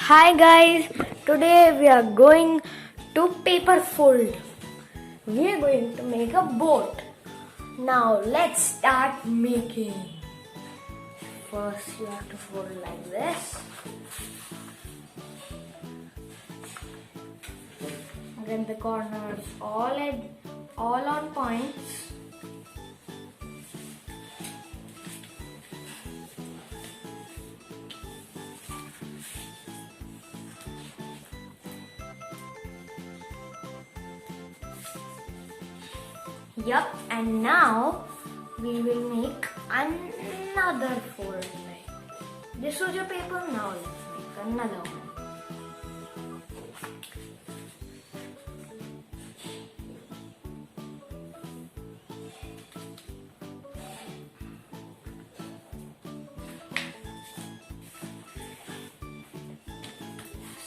Hi guys, today we are going to paper fold. We are going to make a boat. Now let's start making. First you have to fold like this. Get the corners all on points. Yup, and now we will make another fold. This was your paper, now let's make another one.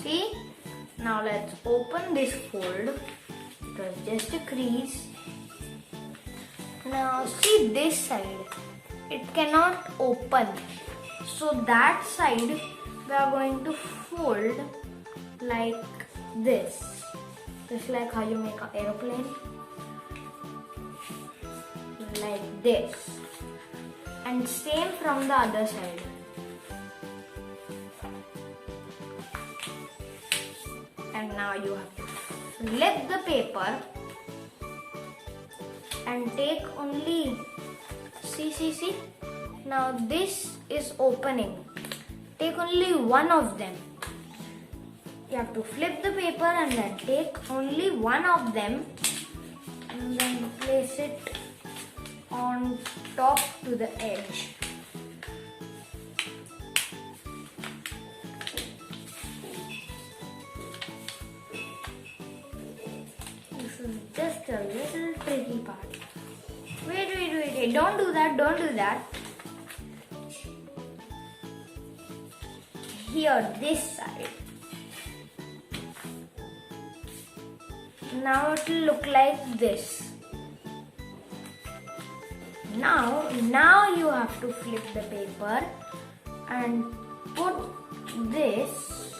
See? Now let's open this fold. It was just a crease. Now see this side, it cannot open, so that side we are going to fold like this, just like how you make an aeroplane, like this, and same from the other side. And now you have to flip the paper and take only, see, now this is opening, take only one of them. You have to flip the paper and then take only one of them and then place it on top to the edge. This is just a little tricky part. Wait, don't do that. Here, this side. Now it will look like this. Now you have to flip the paper and put this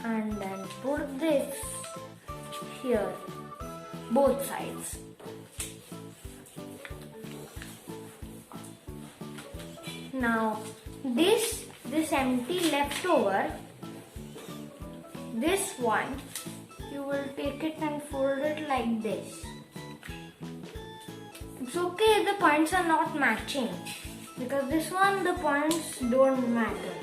and then put this here, both sides. Now this empty leftover, this one, you will take it and fold it like this. It's okay if the points are not matching, because this one the points don't matter.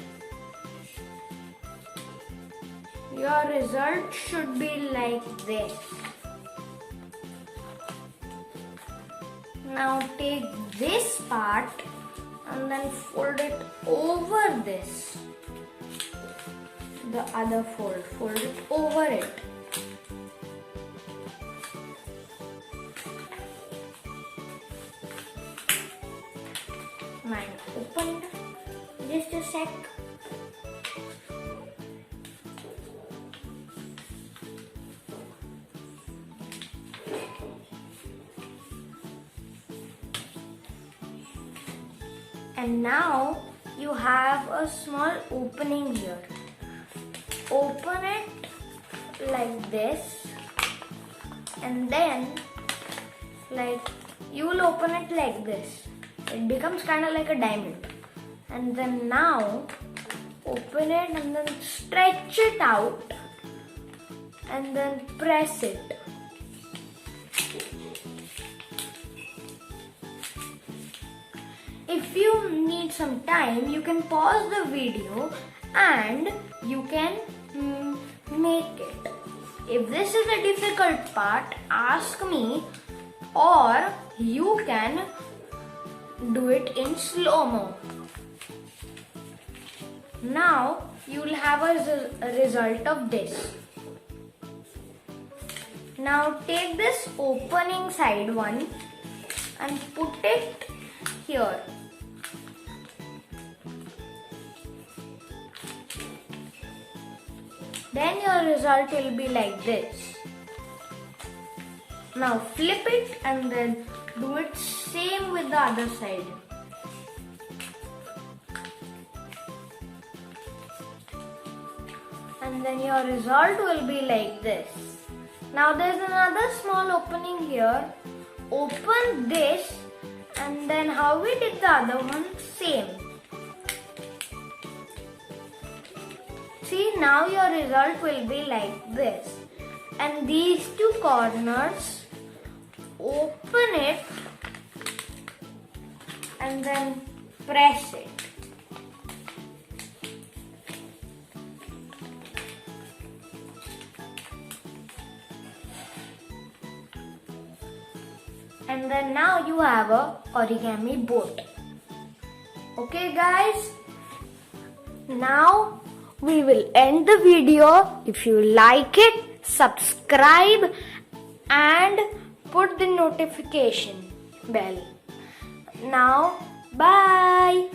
Your result should be like this. Now take this part and then fold it over this. The other fold it over it. Mine opened. Just a sec. And now you have a small opening here. Open it like this, and then you will open it like this. It becomes kind of like a diamond. And then now open it and then stretch it out and then press it. If you need some time, you can pause the video and you can make it. If this is a difficult part, ask me, or you can do it in slow-mo. Now you will have a result of this. Now take this opening side one and put it here. Then your result will be like this. Now flip it and then do it same with the other side. and then your result will be like this. Now there's another small opening here. Open this, and then how we did the other one, same. See, now your result will be like this. And these two corners, open it and then press it. And then now you have a origami boat. Okay guys, now we will end the video. If you like it, subscribe and put the notification bell. Now, bye.